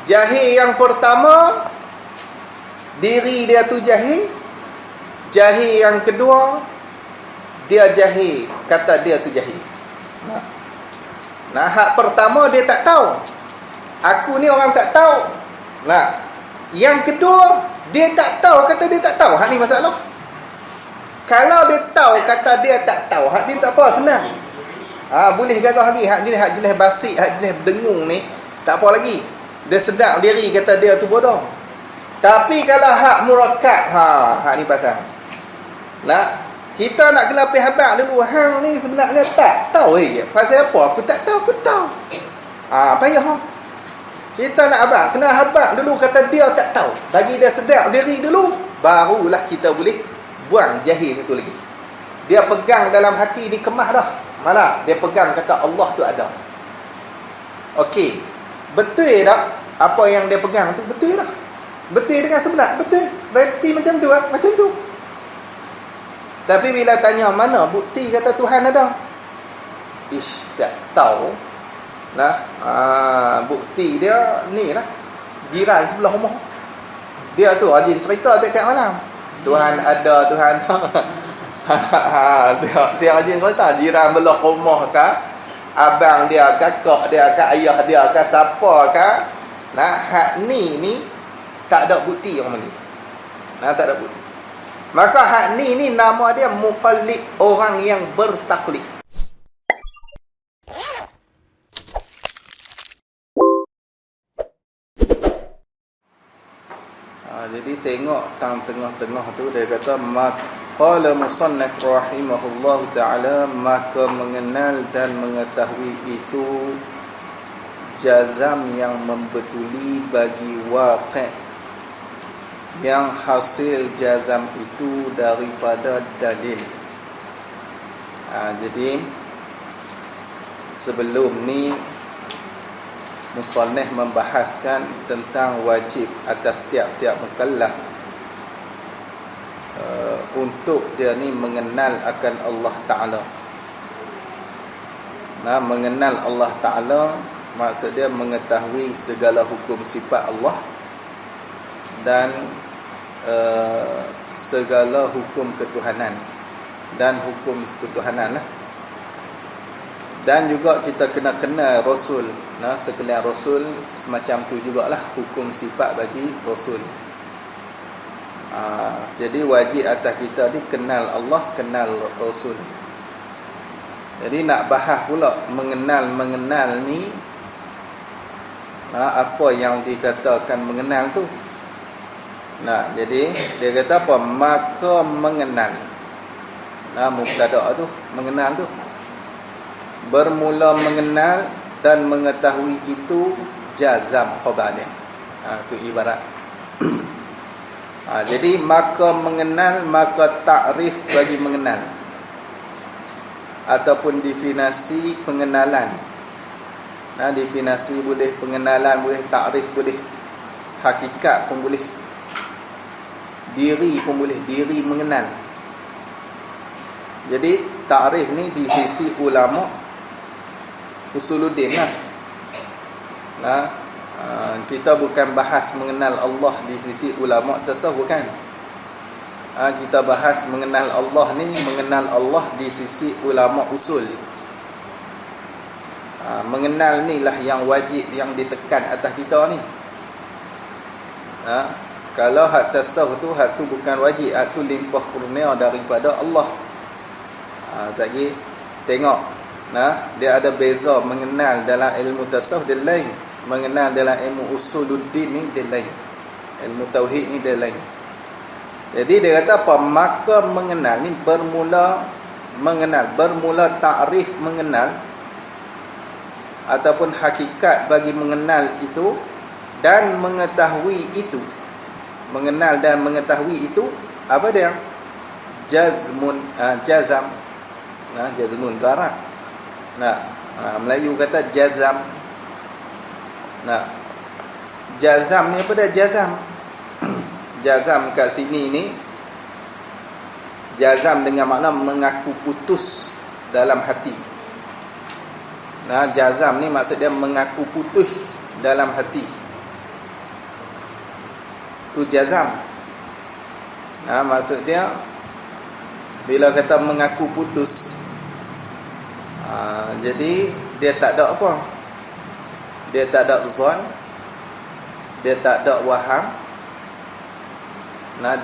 Jahil yang pertama, diri dia tu jahil. Jahil yang kedua, dia jahil, kata dia tu jahil. Nah, hak pertama dia tak tahu. Aku ni orang tak tahu. Nah, yang kedua, dia tak tahu, kata dia tak tahu. Hak ni masalah. Kalau dia tahu, kata dia tak tahu, hak ni tak apa, senang. Boleh gagah lagi. Hak jenis basic, hak jenis dengung ni, tak apa lagi. Dia sedar diri, kata dia tu bodoh. Tapi kalau hak murakkab, hak ni pasal. Nah, kita nak kena pergi habaq dulu. Hang ni sebenarnya tak tahu pasal apa? Aku tak tahu, aku tahu. Payah. Kita nak habaq, kena habaq dulu, kata dia tak tahu. Bagi dia sedar diri dulu, barulah kita boleh buang jahil satu lagi. Dia pegang dalam hati ni, kemah dah. Mana? Dia pegang, kata Allah tu ada. Okey. Betul tak? Apa yang dia pegang tu betul tak? Betul dengan sebenar? Betul. Berarti macam tu lah. Macam tu. Tapi bila tanya mana bukti kata Tuhan ada? Tak tahu. Nah, bukti dia ni lah. Jiran sebelah rumah. Dia tu rajin cerita tiap malam. Tuhan ada, Tuhan dia rajin cerita. Jiran belah rumah kah? Abang dia, kakak dia, ayah dia, siapa kah? Nah, hak ni tak ada bukti orang panggil. Nah, tak ada bukti. Maka hak ni nama dia muqallid, orang yang bertaklid. Jadi tengok tengah-tengah tu dia kata qala musannaf rahimahullahu taala, maka mengenal dan mengetahui itu jazam yang membetuli bagi waqi', yang hasil jazam itu daripada dalil. Jadi sebelum ni musannaf membahaskan tentang wajib atas tiap-tiap mukallaf untuk dia ni mengenal akan Allah Ta'ala. Nah, mengenal Allah Ta'ala maksud dia mengetahui segala hukum sifat Allah dan segala hukum ketuhanan dan hukum ketuhanan lah. Dan juga kita kena kenal Rasul. Nah, sekalian Rasul semacam tu jugalah hukum sifat bagi Rasul. Jadi wajib atas kita ni kenal Allah, kenal Rasul. Jadi nak bahas pula mengenal ni, apa yang dikatakan mengenal tu. Nah, jadi dia kata apa? Maka mengenal. Mubtada tu, mengenal tu. Bermula mengenal dan mengetahui itu jazam khabar dia. Tu ibarat. Jadi maka mengenal, maka takrif bagi mengenal ataupun definisi pengenalan. Definisi boleh, pengenalan boleh, takrif boleh, hakikat pun boleh, diri pun boleh, diri mengenal. Jadi takrif ni di sisi ulama usuluddin lah. Kita bukan bahas mengenal Allah di sisi ulama tasawuf kan. Kita bahas mengenal Allah ni, mengenal Allah di sisi ulama usul. Mengenal ni lah yang wajib, yang ditekan atas kita ni. Kalau hak tasawuf tu, hak tu bukan wajib, hak tu limpah kurnia daripada Allah. Sekejap tengok, dia ada beza mengenal dalam ilmu tasawuf dia lain, mengenal dalam ilmu usuluddin ni dia lain, ilmu tauhid ni dia lain. Jadi dia kata apa? Maka mengenal ni bermula mengenal, bermula takrif mengenal ataupun hakikat bagi mengenal itu dan mengetahui itu. Mengenal dan mengetahui itu apa dia? Jazmun, jazam. Jazmun tu Arab. Melayu kata jazam. Jazam ni apa dia? Jazam. Jazam kat sini ni, jazam dengan makna mengaku putus dalam hati. Jazam ni maksud dia mengaku putus dalam hati. tu jazam. Maksud dia bila kata mengaku putus, jadi dia tak ada apa, dia tak ada zon, dia tak ada waham,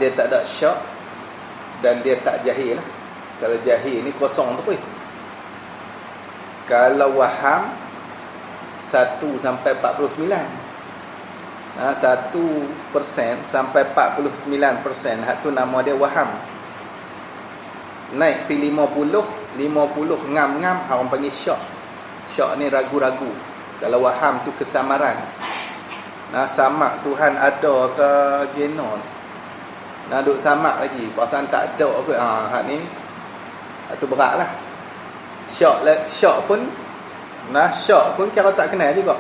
dia tak ada syak, dan dia tak jahil lah. Kalau jahil ni kosong tu pun. Kalau waham 1 sampai 49, 1% sampai 49%, hak tu nama dia waham. Naik pi 50 ngam-ngam, orang panggil syak. Syak ni ragu-ragu. Kalau waham tu kesamaran. Samak Tuhan ada ke geno. Duk samak lagi, perasaan tak ada apa. Hak ni tu beratlah. Syak pun syak pun kira tak kenal juga.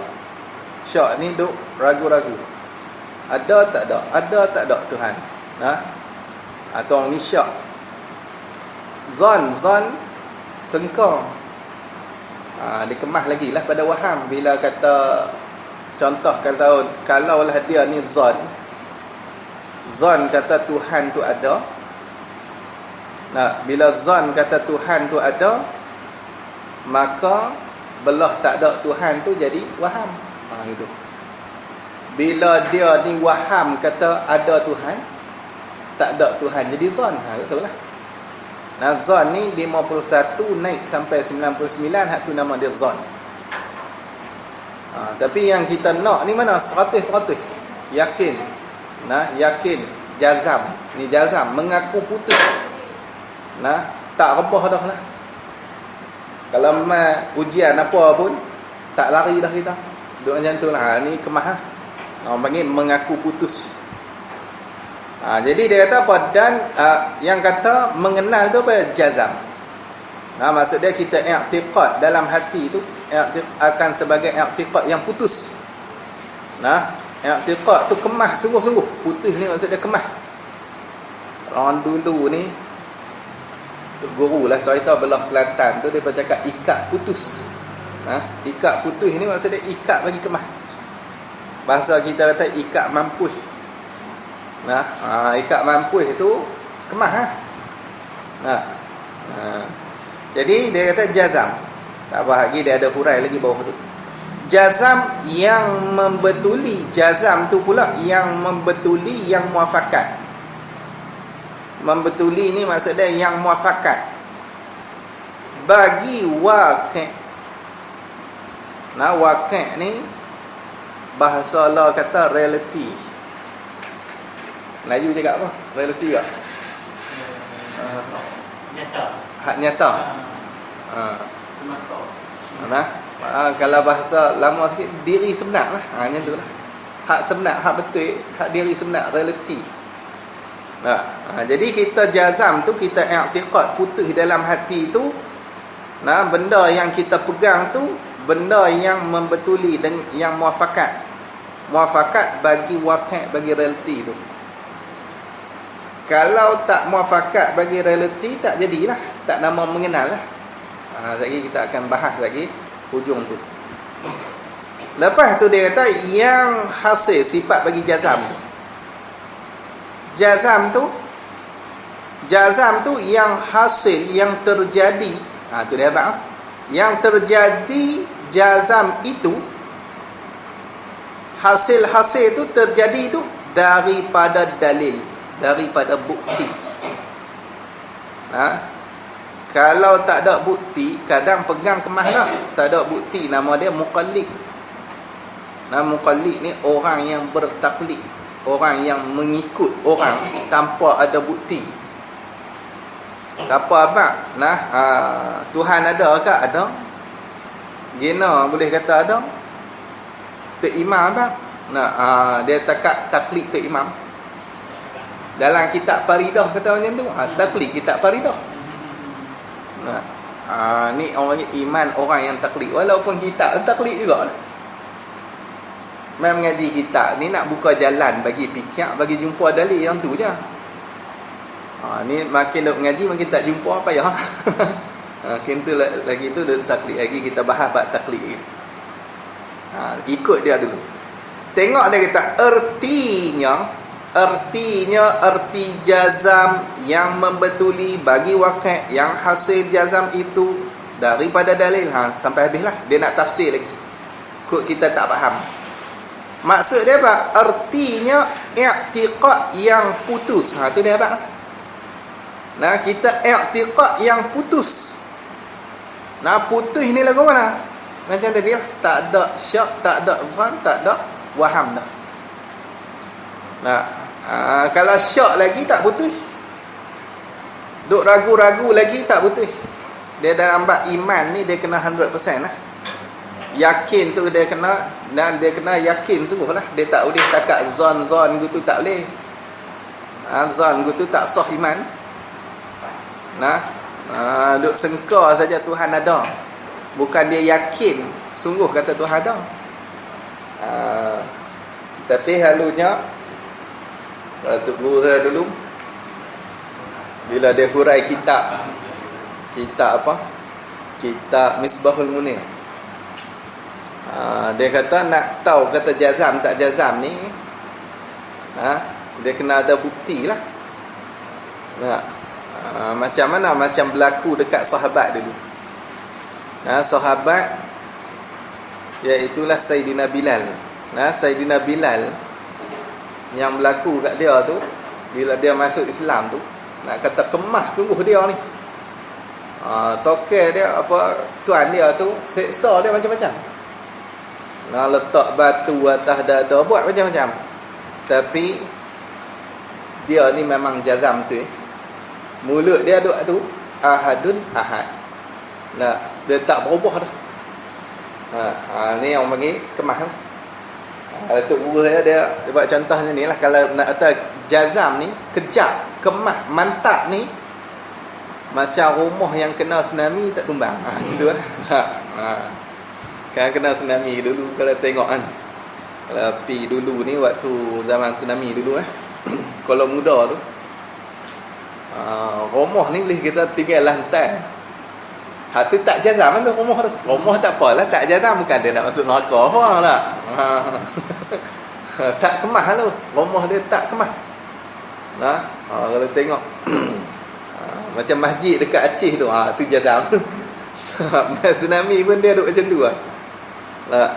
Syak ni duk ragu-ragu. Ada tak ada Tuhan. Atau ni syak. Zon sengkang. Dikemas lagi lah pada waham. Bila kata, contoh kalau lah dia ni zon kata Tuhan tu ada. Bila zon kata Tuhan tu ada, maka belah tak ada Tuhan tu jadi waham. Gitu. Bila dia ni waham kata ada Tuhan, tak ada Tuhan jadi zon. Betul lah. Zon ni 51 naik sampai 99, hak tu nama dia zon. Tapi yang kita nak ni mana 100% yakin. Yakin, jazam. Ni jazam, mengaku putus. Tak rebah dah lah. Kalau ujian apa pun tak lari dah kita. Duk macam tu lah. Ni kemah lah. Orang panggil mengaku putus. Jadi dia kata apa? Dan yang kata mengenal tu apa? Jazam. Maksud dia kita i'tiqad dalam hati tu akan sebagai i'tiqad yang putus. I'tiqad tu kemah sungguh-sungguh. Putus ni maksud dia kemah. Orang dulu ni, Tok Guru lah cerita belah Kelantan tu, dia bercakap ikat putus. Ikat putus ni maksud dia ikat bagi kemah. Bahasa kita kata ikat mampuh. Ikat mampuh tu kemah. Jadi dia kata jazam. Tak apa lagi, dia ada hurai lagi bawah tu. Jazam yang membetuli. Jazam tu pula yang membetuli, yang muafakat. Membetuli ni maksud dia yang muafakat bagi waqi'. Waqi' ni bahasa Allah kata reality. Melayu cakap apa? Reality tak? Nyata. Hak nyata. Semasa. Kalau bahasa lama sikit, diri sebenar lah. Macam tu lah. Hak sebenar, hak betul, hak diri sebenar, reality. Jadi kita jazam tu, kita i'tiqad putus dalam hati tu. Benda yang kita pegang tu benda yang membetuli dan yang muafakat. Muafakat bagi waqi', bagi reality tu. Kalau tak muafakat bagi reality, tak jadilah, tak nama mengenal lah. Lagi kita akan bahas lagi hujung tu. Lepas tu dia kata yang hasil sifat bagi jazam tu. Jazam tu yang hasil, yang terjadi. Tu dia abang. Yang terjadi jazam itu, hasil-hasil tu terjadi tu daripada dalil, daripada bukti. Kalau tak ada bukti, kadang pegang kemah lah. Tak ada bukti, nama dia muqallid. Muqallid ni orang yang bertaklid, orang yang mengikut orang tanpa ada bukti. Apa abang? Tuhan ada ke? Ada. Gina boleh kata ada. Tok Imam abang. Dia taklid Tok Imam. Dalam kitab Faridah kata macam tu. Taklid kitab Faridah. Ni orang iman orang yang taklid. Walaupun kitab taklid juga lah. Memang mengaji kitab ni nak buka jalan bagi fikir, bagi jumpa dalil yang tu je. Ni makin duk mengaji makin tak jumpa apa ya. Makin tu lagi tu dah taklid lagi, kita bahas bab taklid lagi. Ikut dia dulu. Tengok dia kata Ertinya erti jazam yang membetuli bagi waqi' yang hasil jazam itu daripada dalil. Sampai habislah. Dia nak tafsir lagi. Kok kita tak faham. Maksud dia apa? Ertinya i'tiqad yang putus. Tu dia apa? Nah, kita i'tiqad yang putus. Nah, putus ni lagu mana? Macam tadi lah. Tak ada syak, tak ada zan, tak ada waham dah. Nah, kalau syak lagi tak putus. Duk ragu-ragu lagi tak putus. Dia dalam bab iman ni dia kena 100% lah. Yakin tu dia kena, dan dia kena yakin sungguh lah. Dia tak boleh takat zon-zon gitu, tak boleh. Zon gitu tak sah iman. Nah, duk sengkar saja Tuhan ada. Bukan dia yakin sungguh kata Tuhan ada. Tapi halunya Tok Guru saya dulu bila dia hurai kitab apa? Kitab Misbahul Munir. Dia kata nak tahu kata jazam tak jazam ni, dia kena ada bukti lah. Macam mana? Macam berlaku dekat sahabat dulu. Sahabat iaitulah Sayyidina Bilal. Sayyidina Bilal yang berlaku kat dia tu, bila dia masuk Islam tu, nak kata kemah sungguh dia ni. Tokel dia, apa, tuan dia tu seksa dia macam-macam. Letak batu atas dada, buat macam-macam. Tapi dia ni memang jazam tu. Mulut dia duk tu ahadun ahad. Dia tak berubah dah. Ni yang panggil kemah. Tok Guru saya dia buat contohnya ni lah. Kalau nak kata jazam ni kejap, kemah, mantap ni macam rumah yang kena tsunami tak tumbang. Gitu lah. Kan kena tsunami dulu kalau tengok kan. Kalau pi dulu ni waktu zaman tsunami dulu kalau muda tu, rumah ni boleh kita tinggal lantai. Tu tak jazam kan tu rumah tu. Rumah tak apalah, tak jazam, bukan dia nak masuk neraka apa lah. Tak kemah tu. Rumah dia tak kemah. Kalau tengok macam masjid dekat Aceh tu, tu jazam. Tsunami pun dia duduk macam tu lah.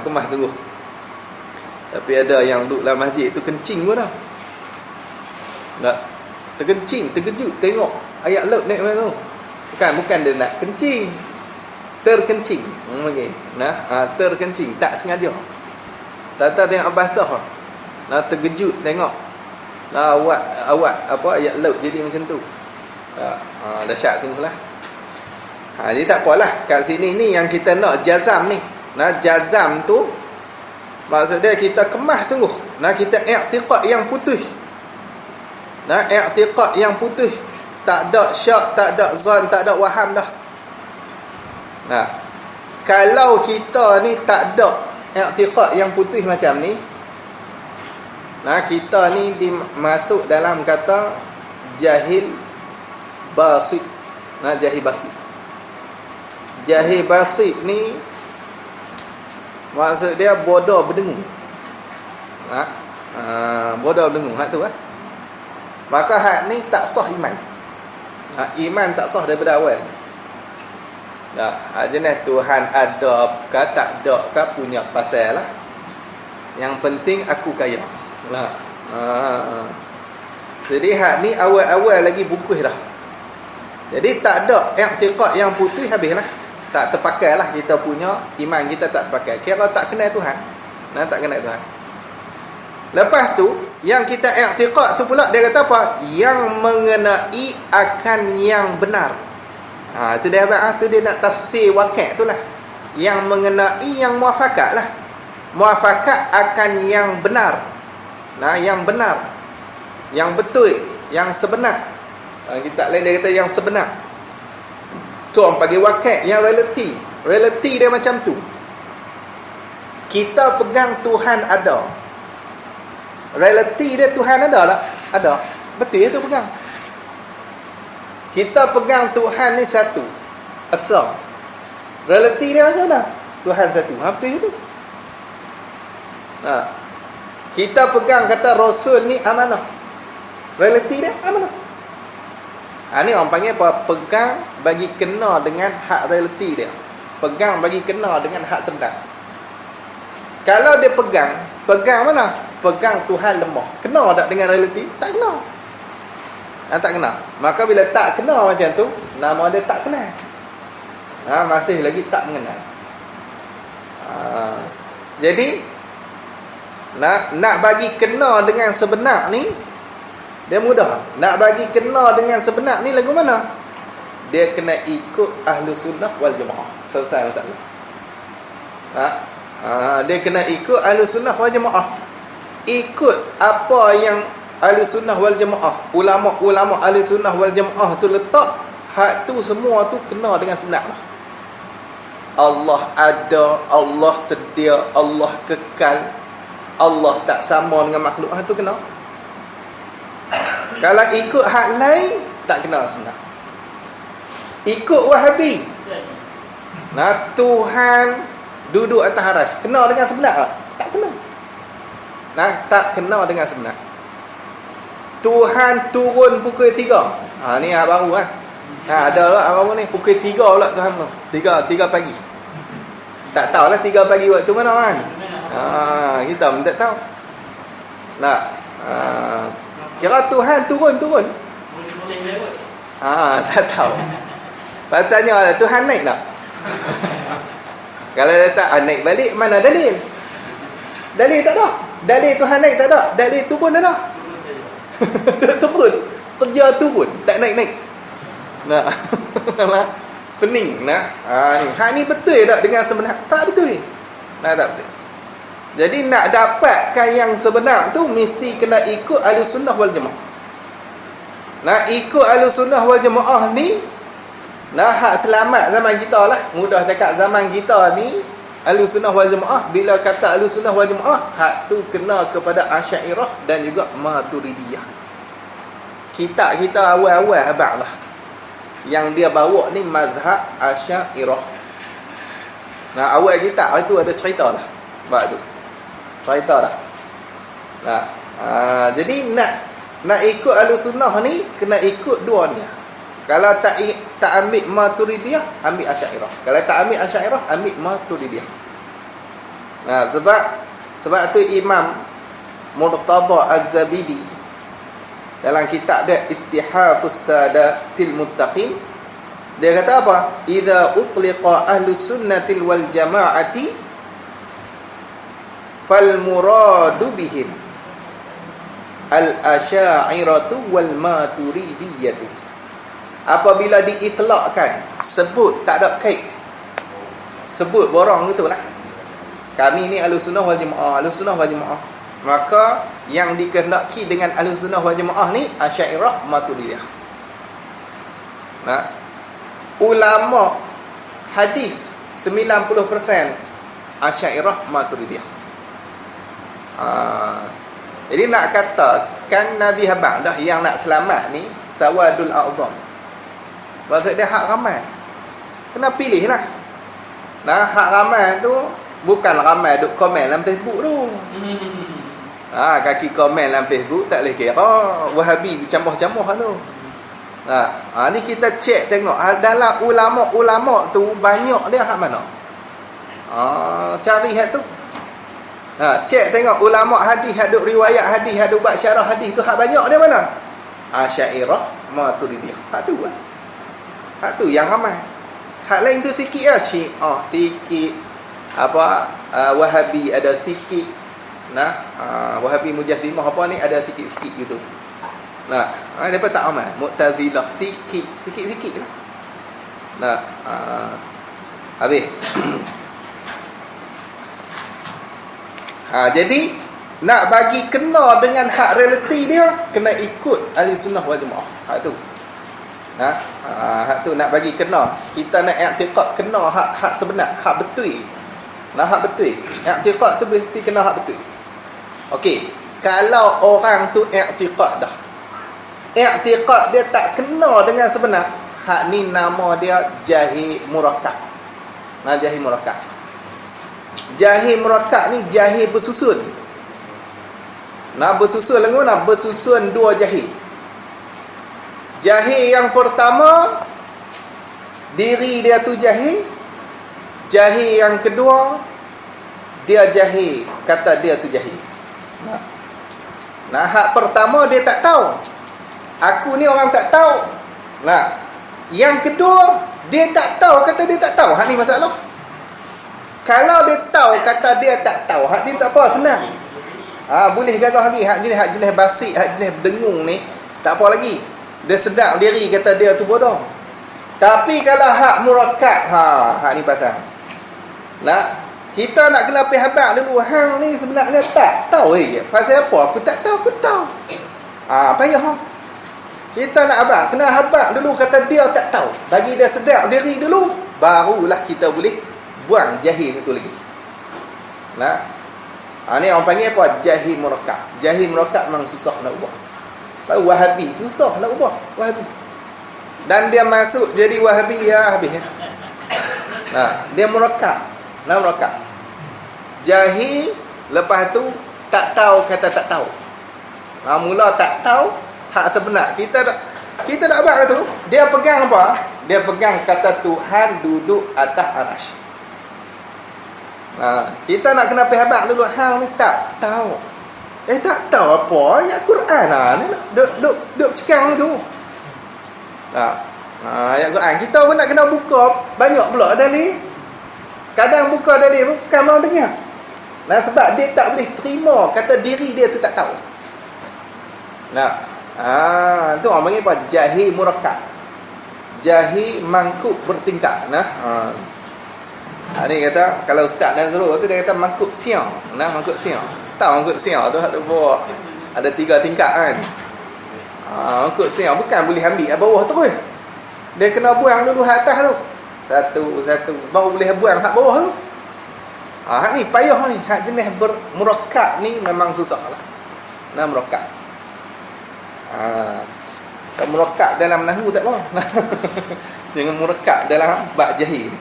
Kemah sungguh. Tapi ada yang duduk dalam masjid tu kencing pun dah. Terkencing, terkejut tengok ayat laut naik mana tu. Bukan dia nak kencing, terkencing. Okey. Terkencing tak sengaja. Tak tengok basah. Terkejut tengok. Awak apa ayat laut jadi macam tu. Dahsyat sungguhlah. Jadi tak apalah, kat sini ni yang kita nak jazam ni. Jazam tu maksud dia kita kemah sungguh. Kita i'tiqad yang putih. I'tiqad yang putih. Tak ada syak, tak ada zan, tak ada waham dah. Kalau kita ni tak ada i'tiqad yang putih macam ni, kita ni dimasuk dalam kata jahil basit. Jahil basit. Jahil basit ni maksud dia bodoh berdengung. Bodoh berdengung hak tu Maka hak ni tak sah iman. Iman tak sah daripada awal. Jenis Tuhan ada ke tak ada ke punya pasal lah. Yang penting aku kaya. Jadi hak ni awal-awal lagi bungkus dah. Jadi tak ada i'tiqad yang putih, habislah. Tak terpakai lah kita punya iman, kita tak terpakai. Kira tak kenal Tuhan. Tak kenal Tuhan. Lepas tu yang kita i'tiqad tu pula dia kata apa? Yang mengenai akan yang benar. Itu dia tu dia nak tafsir waqi' tu lah. Yang mengenai yang muafakat lah. Muafakat akan yang benar. Yang benar, yang betul, yang sebenar. Kita lain dia kata yang sebenar. Tu orang panggil waqi', yang reality. Reality dia macam tu. Kita pegang Tuhan ada. Reality dia Tuhan ada tak? Ada. Betul tu pegang. Kita pegang Tuhan ni satu. Asal. Reality dia macam mana? Tuhan satu. Betul tu. Kita pegang kata Rasul ni amanah. Realiti dia amanah. Ni orang panggil apa? Pegang bagi kena dengan hak realiti dia. Pegang bagi kena dengan hak sebenar. Kalau dia pegang mana? Pegang Tuhan lemah. Kena tak dengan realiti? Tak kena. Tak kena. Maka bila tak kena macam tu, nama dia tak kenal. Masih lagi tak mengenal. Jadi nak bagi kena dengan sebenar ni dia mudah. Nak bagi kena dengan sebenar ni lagu mana? Dia kena ikut ahlu sunnah wal jamaah. Selesai masalah. Dia kena ikut ahlu sunnah wal jamaah. Ikut apa yang ahlu sunnah wal jamaah, ulama-ulama ahlu sunnah wal jamaah tu letak, hak tu semua tu kena dengan sebenar lah. Allah ada, Allah sedia, Allah kekal, Allah tak sama dengan makhluk, tu kena. Kalau ikut hak lain tak kena sebenar. Ikut Wahabi, Tuhan duduk atas arasy, kena dengan sebenar tak? Tak kena. Tak kena dengan sebenar. Tuhan turun pukul 3. Ni hak baru kan. Ada lah hak baru ni pukul 3 pula Tuhan tu. 3 pagi. Tak tahulah 3 pagi waktu mana kan. Kita pun tak tahu. Kira Tuhan turun. Tak tahu. Patutnya Tuhan naik tak? Kalau dia tak naik balik, mana dalil? Dalil tak ada. Dalil Tuhan naik tak ada. Dalil turun tak ada. Turun. Kerja turun, tak naik-naik. Pening ni. Hak ni betul tak dengan sebenar? Tak betul. Tak betul. Jadi nak dapatkan yang sebenar tu mesti kena ikut Ahlussunnah wal Jamaah. Nak ikut Ahlussunnah wal Jamaah ni, hak selamat zaman kita lah. Mudah cakap zaman kita ni Ahlussunnah wal Jamaah, bila kata Ahlussunnah wal Jamaah, hak tu kena kepada Asy'ariyah dan juga Maturidiyah. Kita awal-awal habaq lah. Yang dia bawa ni mazhab Asy'ariyah. Awal kita itu ada cerita lah. Bab tu. Cerita dah. Jadi nak ikut Ahlussunnah ni kena ikut dua ni. Kalau tak ambil Maturidiyah, ambil Asy'ariyah. Kalau tak ambil Asy'ariyah, ambil Maturidiyah. Sebab tu Imam Murtada Az-Zabidi dalam kitab dia Ittihafus Sadatil Muttaqin, dia kata apa? Idza utliqa Ahlussunnatil wal Jamaati fal muradu bihim al-Asy'ariyatu wal Maturidiyatu. Apabila diitlakkan, sebut tak ada kait, sebut borang gitulah, kami ni Ahlussunnah wal Jamaah, Ahlussunnah wal Jamaah, maka yang dikehendaki dengan Ahlussunnah wal Jamaah ni Asy'ariyah, Maturidiyah. Ulama hadis 90% Asy'ariyah, Maturidiyah. Jadi nak katakan Nabi habaq dah yang nak selamat ni sawadul a'zam. Maksud dia hak ramai. Kena pilih lah. Hak ramai tu bukan ramai duk komen dalam Facebook tu. Kaki komen dalam Facebook tak boleh kira Wahabi dicamah-camah tu. Ni kita cek tengok dalam ulama-ulama tu banyak dia hak mana. Cari hak tu. Cek tengok ulama hadis, haduk riwayat hadis, haduk buat syarah hadis tu hak banyak dia mana? Asy'ariyah, Maturidiyah. Hak tu lah. Hak tu yang ramai. Hak lain tu sikit lah. Syiah sikit. Wahabi ada sikit. Wahabi Mujassimah apa ni ada sikit-sikit gitu. Depa tak ramai. Mu'tazilah sikit-sikit lah. Habis. Jadi nak bagi kena dengan hak realiti dia, kena ikut Ahlussunnah wal Jamaah. Hak tu. Hak tu nak bagi kena. Kita nak i'tiqad kena hak sebenar, hak betul. Hak betul. I'tiqad tu mesti kena hak betul. Okey, kalau orang tu i'tiqad dah, i'tiqad dia tak kena dengan sebenar, hak ni nama dia jahil murakkab. Jahil murakkab. Jahil murakkab ni jahil bersusun. Nak bersusun lagu nak bersusun dua jahil. Jahil yang pertama diri dia tu jahil. Jahil yang kedua dia jahil, kata dia tu jahil. Nah, hak pertama dia tak tahu. Aku ni orang tak tahu. Nah, yang kedua dia tak tahu, kata dia tak tahu. Hak ni masalah. Kalau dia tahu kata dia tak tahu, hak ni tak apa, senang. Boleh gagah lagi. Hak jenis basi, hak jenis dengung ni tak apa lagi. Dia sedar diri kata dia tu bodoh. Tapi kalau hak murakkab, hak ni pasal. Nah, kita nak kena pergi habaq dulu. Hang ni sebenarnya tak tahu pasal apa? Aku tak tahu, aku tahu. Payah. Kita nak habaq, kena habaq dulu kata dia tak tahu. Bagi dia sedar diri dulu, barulah kita boleh buang jahil satu lagi. Nah, ni orang panggil apa? Jahil murakkab. Jahil murakkab memang susah nak ubah. Wahabi susah nak ubah. Wahabi. Dan dia masuk jadi Wahabi habis. Nah, dia murakkab. Nah, murakkab. Jahil, lepas tu tak tahu kata tak tahu. Mula tak tahu hak sebenar. Kita nak abang tu, dia pegang apa? Dia pegang kata Tuhan duduk atas arasy. Kita nak kena pergi habaq dulu. Hang ni tak tahu. Tak tahu apa? Ayat Quran ni duk cekang tu. Ayat Quran kita pun nak kena buka banyak pula dalil. Kadang buka dalil pun bukan mau dengar. Sebab dia tak boleh terima kata diri dia tu tak tahu. Tu orang panggil apa? Jahil murakkab. Jahil mangkuk bertingkap. Ni kata kalau Ustaz Nazrul tu dia kata mangkuk siang. Mangkuk siang. Tahu mangkuk siang tu ada bawa ada 3 tingkat kan. Mangkuk siang bukan boleh ambil kat bawah terus. Dia kena buang dulu hak atas tu. Satu baru boleh buang hak bawah tu. Hak ni payah ni. Hak jenis murakkab ni memang susah lah. Murakkab. Kalau murakkab dalam nahwu tak apa. Jangan murakkab dalam bab jahil.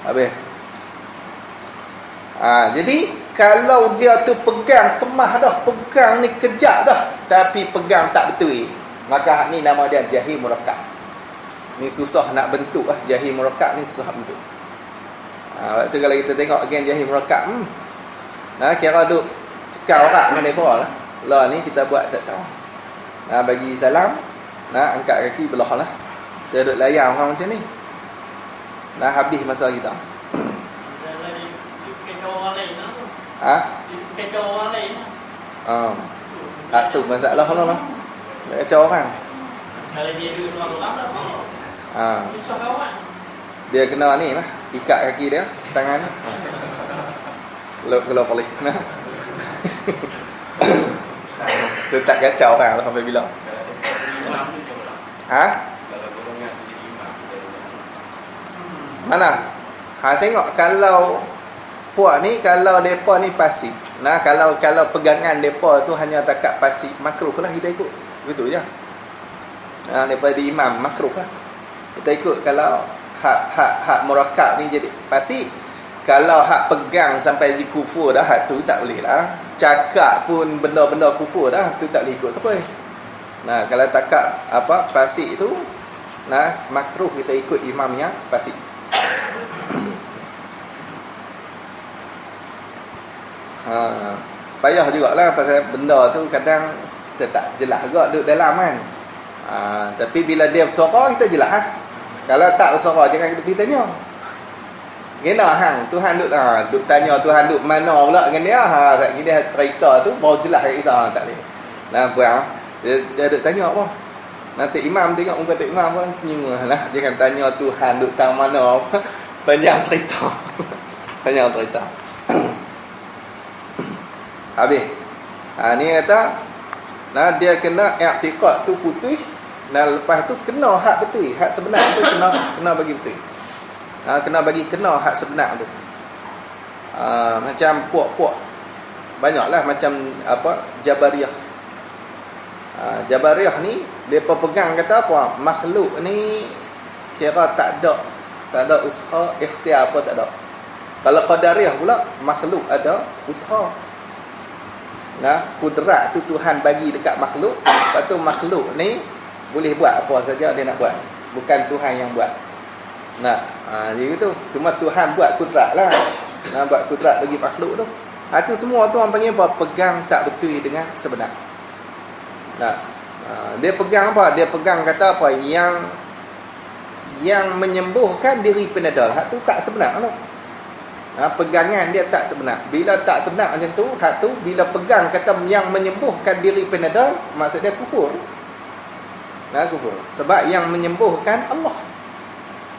Habis. Jadi kalau dia tu pegang kemah dah, pegang ni kejap dah, tapi pegang tak betul, maka hak ni nama dia jahil murakkab. Ni susah nak bentuk lah. Jahil murakkab ni susah bentuk. Waktu kalau kita tengok again jahil murakkab, kira duk cekal orang dengan mereka lah. Lah ni kita buat tak tahu. Bagi salam, angkat kaki belah lah. Kita duduk layan orang macam ni. Habis masa kita. Kacau orang lain. Tu masalah lah. Kacau orang. Kalau dia duduk sama orang tak. Susah kawan. Dia kena ni lah, ikat kaki dia, tangan ni. Kalau boleh. Tu tak kacau orang lah sampai bila. Mana? Tengok kalau puak ni, kalau depa ni pasif. Kalau pegangan depa tu hanya takat pasif, makruh lah kita ikut. Begitu je. Depa di imam makruh lah. Kita ikut kalau hak murakkab ni jadi pasif. Kalau hak pegang sampai di kufur dah, hak tu tak boleh lah. Cakap pun benda-benda kufur dah, tu tak boleh ikut terus. Kalau takat pasif tu, makruh kita ikut imam yang pasif. Payah jugalah pasal benda tu kadang kita tak jelas juga duduk dalam kan. Tapi bila dia bersuara kita jelas lah. Kalau tak bersuara jangan kita pergi tanya. Gena hang Tuhan duk tanya Tuhan duk mana pula dengan dia. Tak dia cerita tu baru jelas kat kita. Tak boleh. Puang dia duk tanya apa. Nanti imam tengok muka tok imam pun senyum lah. Jangan tanya Tuhan duk tahu mana apa. Panjang cerita. Panjang cerita. Habis. Ni kata dia kena i'tiqad tu putih. Lepas tu kena hak betul. Hak sebenar tu kena bagi betul. Kena bagi hak sebenar tu. Macam puak-puak banyaklah macam Jabariyah. Jabariyah ni depa pegang kata apa? Makhluk ni kira tak ada usaha ikhtiar apa tak ada. Kalau Qadariyah pula makhluk ada usaha. Kudrat tu Tuhan bagi dekat makhluk. Lepas tu makhluk ni boleh buat apa saja dia nak buat. Bukan Tuhan yang buat. Jadi tu. Cuma Tuhan buat kudrat lah. Buat kudrat bagi makhluk tu. Tu semua tu orang panggil apa? Pegang tak betul dengan sebenar. Dia pegang apa? Dia pegang kata apa? Yang menyembuhkan diri penedal. Hak tu tak sebenar tu. Pegangan dia tak sebenar. Bila tak sebenar macam tu, hak tu bila pegang kata yang menyembuhkan diri penedal, maksud dia kufur. Kufur. Sebab yang menyembuhkan Allah.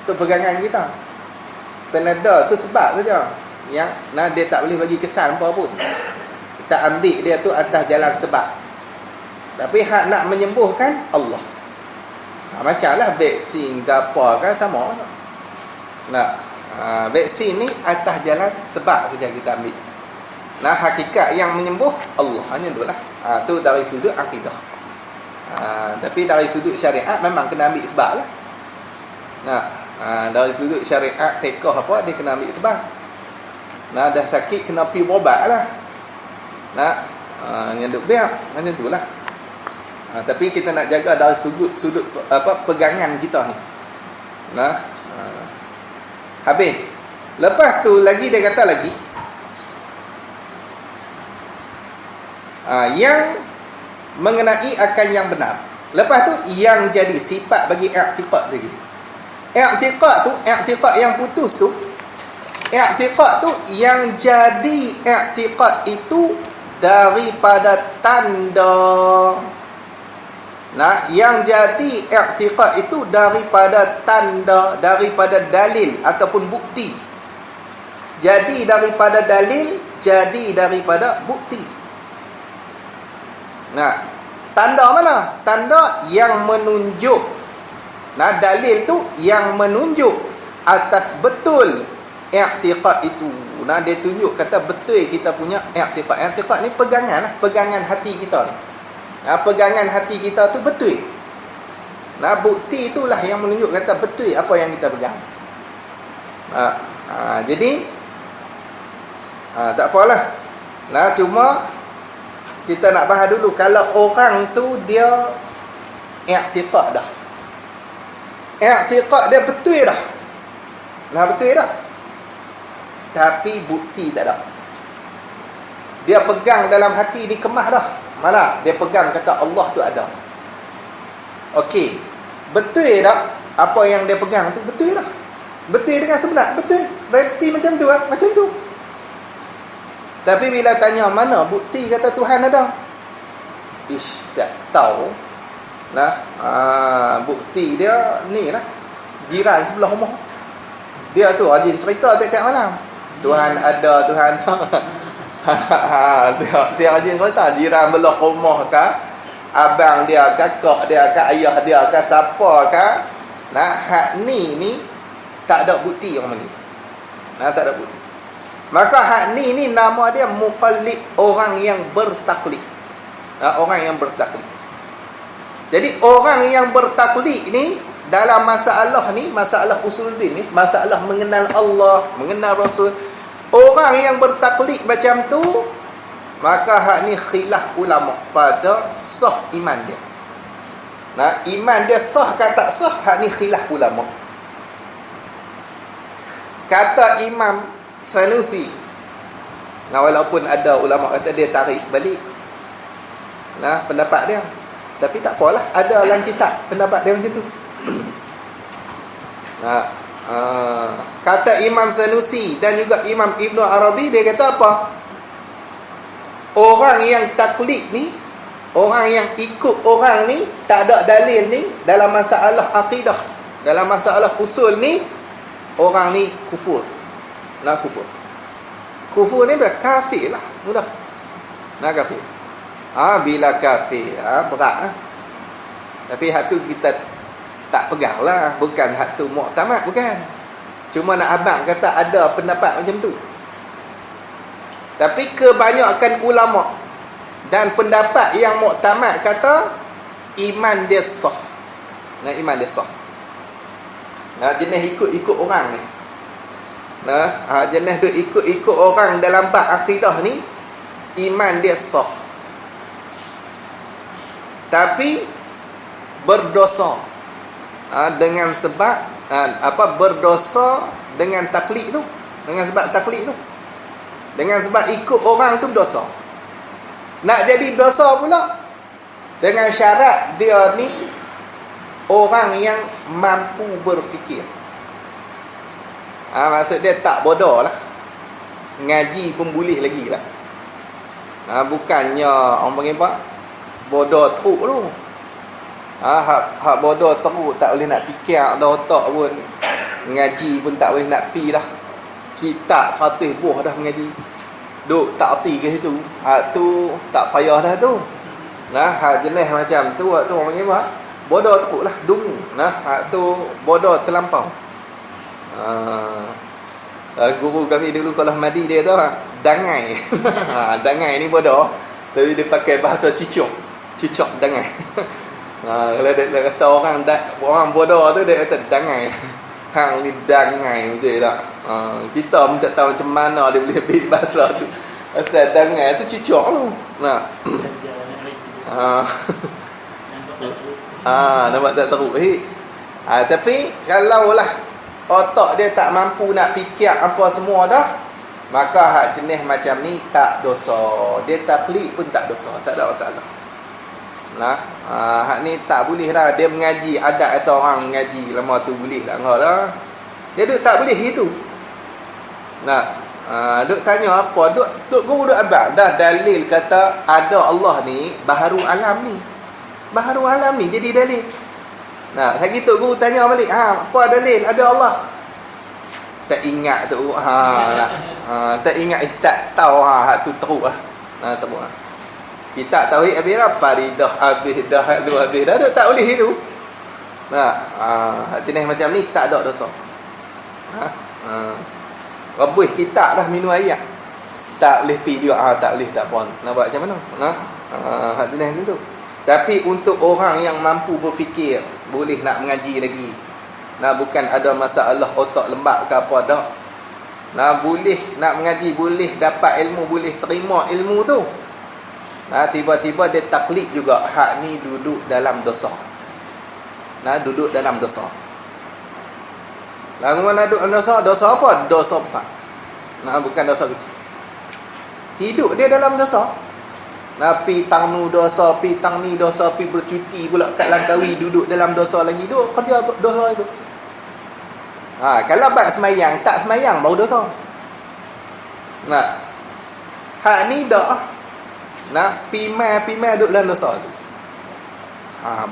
Tu pegangan kita. Penedal tu sebab saja. Yang dia tak boleh bagi kesan apa pun. Kita ambil dia tu atas jalan sebab. Tapi hak nak menyembuhkan Allah. Macamlah vaksin ke apa kan sama lah. Vaksin ni atas jalan sebab saja kita ambil. Hakikat yang menyembuh Allah. Hanya itulah. Tu dari sudut akidah. Tapi dari sudut syariat memang kena ambil sebab lah. Dari sudut syariat fiqh apa dia kena ambil sebab. Dah sakit kena pergi berobat lah. Yang duk biar macam itulah. Tapi kita nak jaga dari sudut pegangan kita ni. Habis. Lepas tu lagi dia kata lagi yang mengenai akan yang benar. Lepas tu yang jadi sifat bagi i'tiqad lagi. I'tiqad yang putus tu, i'tiqad tu yang jadi i'tiqad itu daripada tanda. Yang jadi i'tiqad itu daripada tanda, daripada dalil ataupun bukti. Jadi daripada dalil, jadi daripada bukti. Tanda mana? Tanda yang menunjuk. Dalil tu yang menunjuk atas betul i'tiqad itu. Dia tunjuk kata betul kita punya i'tiqad. I'tiqad ni pegangan lah, pegangan hati kita ni. Pegangan hati kita tu betul. Bukti itulah yang menunjuk kata betul apa yang kita pegang. Jadi tak apalah. Cuma kita nak bahas dulu kalau orang tu dia i'tiqad dah. I'tiqad dia betul dah. Betul dah. Tapi bukti tak ada. Dia pegang dalam hati ni kemah dah. Mana? Dia pegang kata Allah tu ada. Okey. Betul tak? Apa yang dia pegang tu betul tak? Betul dengan sebenar? Betul. Berarti macam tu lah. Macam tu. Tapi bila tanya mana bukti kata Tuhan ada? Tak tahu. Bukti dia ni lah. Jiran sebelah rumah. Dia tu rajin cerita tiap-tiap malam. Tuhan ada, Tuhan dia rajin cerita jiran belah rumah ke, abang dia, kakak dia, ayah dia, siapa ke. Hak ni tak ada bukti orang panggil. Tak ada bukti. Maka hak ni nama dia muqallid, orang yang bertaklid. Orang yang bertaklid. Jadi orang yang bertaklid ni dalam masalah ni, masalah usuluddin ni, masalah mengenal Allah, mengenal Rasul, orang yang bertaklid macam tu, maka hak ni khilaf ulama pada sah iman dia. Iman dia sah ke tak sah, hak ni khilaf ulama. Kata Imam Sanusi, walaupun ada ulama kata dia tarik balik pendapat dia, tapi tak apalah, ada dalam kitab pendapat dia macam tu. Kata Imam Sanusi dan juga Imam Ibn Arabi, dia kata apa? Orang yang taklid ni, orang yang ikut orang ni, tak ada dalil ni dalam masalah akidah, dalam masalah usul ni, orang ni kufur. Kufur. Kufur ni kafir lah, mudah. Kafir. Bila kafir, berat. Tapi hak tu kita tak pegang lah. Bukan hak tu muktamad, bukan. Cuma nak abang kata ada pendapat macam tu. Tapi kebanyakan ulama dan pendapat yang muktamad kata iman dia sah. Iman dia sah. Jenis ikut-ikut orang ni. Jenis duk ikut-ikut orang dalam bab akidah ni, iman dia sah. tapi berdosa dengan sebab berdosa dengan taklid tu, dengan sebab taklid tu, dengan sebab ikut orang tu berdosa. Nak jadi berdosa pula dengan syarat dia ni orang yang mampu berfikir. Maksud dia tak bodoh lah, ngaji pun boleh lagi lah. Bukannya orang panggil apa, bodoh teruk tu. Hak bodoh teruk tak boleh nak fikir dah otak pun, ngaji pun tak boleh nak pi dah. Kitab 100 buah dah mengaji, duk tak erti ke situ. Hak tu tak payah dah tu. Hak jenis macam tu, hak tu orang panggil apa, bodoh teruk lah, dungu. Hak tu bodoh terlampau. Guru kami dulu kalau madi dia tu dangai. Dangai ni bodoh, tapi dia pakai bahasa cicok dangai. Kalau dia kata orang bodoh tu, dia kata dangai. Hang ni dangai betul tak? Kita pun tak tahu macam mana dia boleh ambil bahasa tu. Asal dangai tu cicok tu. Nampak tak teruk. Tapi kalau lah otak dia tak mampu nak fikir apa semua dah, maka hak jenis macam ni tak dosa. Dia taklid pun tak dosa, tak ada masalah. Hak ni tak boleh lah. Dia mengaji adat atau orang mengaji lama tu boleh tak enggak lah. Dia duk tak boleh gitu. Duk tanya apa, duk guru duk abang dah dalil kata ada Allah ni baharu alam ni. Baharu alam ni jadi dalil. Lagi tu guru tanya balik, apa dalil ada Allah? Tak ingat tu. Tak ingat, tak tahu. Hak tu teruk lah. Teruk lah. Kita tauhid habis dah, faridah habis dah, hak tu habis dah. Duk tak boleh itu. Jenis macam ni tak ada dosa. Rebuh kita dah minum air, tak boleh pi juga. Tak boleh, tak pun. Nak buat macam mana? Hak jenis tu. Tapi untuk orang yang mampu berfikir, boleh nak mengaji lagi. Bukan ada masalah otak lembab ke apa dah. Boleh nak mengaji, boleh dapat ilmu, boleh terima ilmu tu. Tiba-tiba dia taklid juga. Hak ni duduk dalam dosa. Duduk dalam dosa. Lagu mana duduk dalam dosa? Dosa apa? Dosa besar. Bukan dosa kecil. Hidup dia dalam dosa. Pi tang nu dosa, pi tang ni dosa, pi bercuti pula kat Langkawi, duduk dalam dosa lagi. Duduk kerja dosa itu. Kalau bab semayang, tak semayang baru dosa. Hak ni dah. Pimai duduk dalam dosa tu.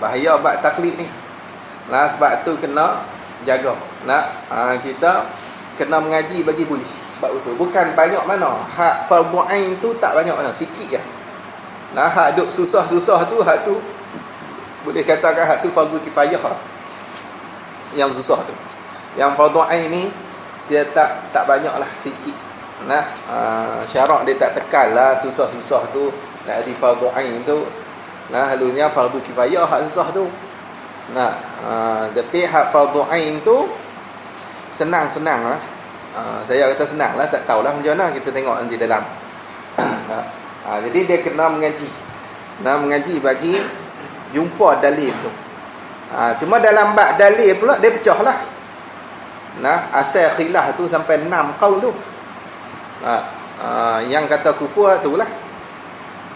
Bahaya bab taklid ni. Sebab tu kena jaga. Kita kena mengaji bagi boleh. Bab usul. Bukan banyak mana. Hak fardhu ain tu tak banyak mana. Sikit lah. Hak duk susah-susah tu, hak tu boleh katakan hak tu fardhu kifayah lah. Yang susah tu. Yang fardhu ain ni dia tak banyak lah, sikit. Syarak dia tak tekan lah. Susah-susah tu nak di fardhu ain tu. Halunya fardhu kifayah hak susah tu. Tapi hak fardhu ain tu senang-senang lah. Saya kata senang lah, tak tahulah macam mana, kita tengok nanti dalam. Jadi dia kena mengaji. Mengaji bagi jumpa dalil tu. Cuma dalam bab dalil pula dia pecah lah. Asal khilaf tu sampai 6 qaul tu. Yang kata kufur tu lah.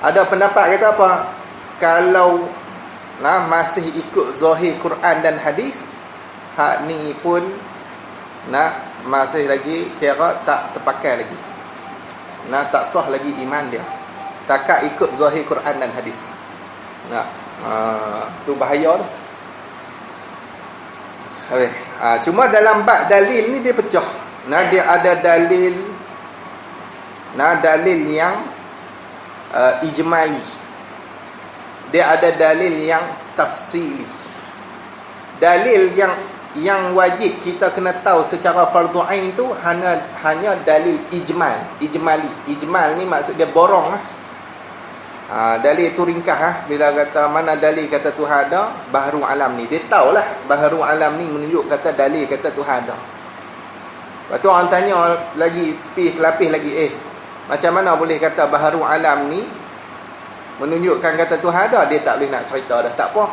Ada pendapat kata apa? Kalau masih ikut zahir Quran dan hadis, hak ni pun masih lagi kira tak terpakai lagi. Tak sah lagi iman dia. Takat ikut zahir Quran dan hadis. Tu bahaya tu. Cuma dalam bab dalil ni dia pecah. Dia ada dalil. Dalil yang ijmali. Dia ada dalil yang tafsili. Dalil yang wajib kita kena tahu secara fardhu ain tu hanya dalil ijmali. Ijmal ni maksud dia borong lah. Dalil tu ringkas bila kata mana dalil kata Tuhan ada, baharu alam ni dia tahulah baharu alam ni menunjuk kata dalil kata Tuhan ada. Lepas tu orang tanya lagi, selapis lagi, macam mana boleh kata baharu alam ni menunjukkan kata Tuhan ada, dia tak boleh nak cerita dah, tak apa.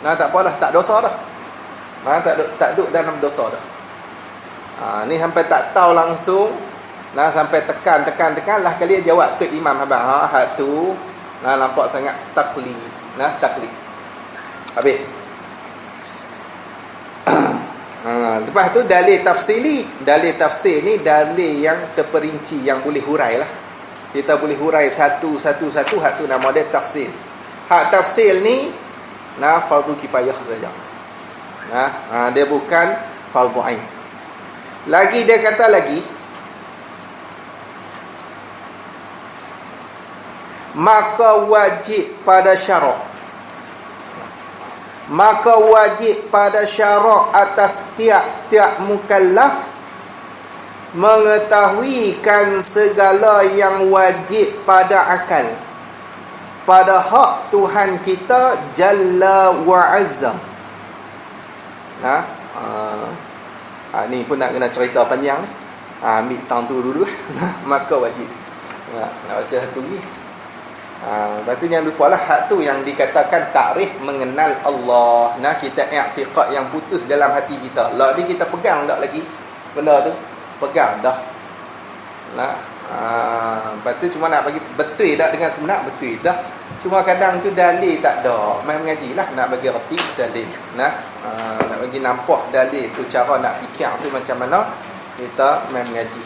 Nah, tak apalah, tak dosa dah. Nah, tak duduk dalam dosa dah. Ni sampai tak tahu langsung. Nah, sampai tekan lah kali dia jawab tu imam abang. Hak tu nah nampak sangat taklid. Nah, taklid. Habis. Lepas tu dalil tafsili. Dalil tafsir ni dalil yang terperinci, yang boleh hurai lah. Kita boleh hurai satu. Hak tu nama dia tafsil. Hak tafsil ni fardu kifayah saja. Dia bukan fardu ain. Lagi dia kata lagi, maka wajib pada syarak. Maka wajib pada syarak atas tiap-tiap mukallaf mengetahuikan segala yang wajib pada akal, pada hak Tuhan kita Jalla wa Azza. Ni pun nak kena cerita panjang ni. Ambil tahun tu dulu. Maka wajib. Nak baca satu lagi. Lepas tu jangan lupa lah hak tu yang dikatakan takrif mengenal Allah. Kita i'tiqad yang putus dalam hati kita. Lah ni kita pegang tak lagi benda tu? Pegang dah. Lepas tu cuma nak bagi betul tak dengan sebenar, betul dah. Cuma kadang tu dalil tak ada. Main mengaji lah nak bagi reti dalil. Nak bagi nampak dalil tu, cara nak fikir tu macam mana, kita main mengaji.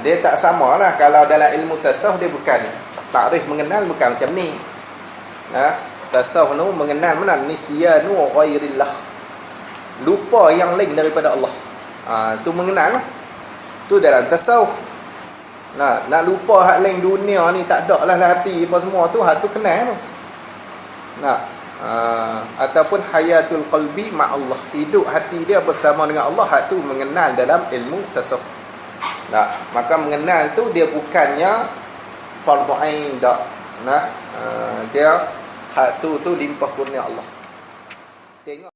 Dia tak sama lah. Kalau dalam ilmu tasawuf dia bukan takrif mengenal, bukan macam ni. Tasawuf tu mengenal mana? Nisyanu ghairillah, lupa yang lain daripada Allah. Tu mengenal lah. Tu dalam tasawuf. Nak lupa hak lain dunia ni tak ada lah hati apa semua tu, hak tu kenal tu. Ataupun hayatul qalbi ma Allah, hidup hati dia bersama dengan Allah, hak tu mengenal dalam ilmu tasawuf. Maka mengenal tu dia bukannya fardhu ain dak. Dia hak tu limpah kurnia Allah. Tengok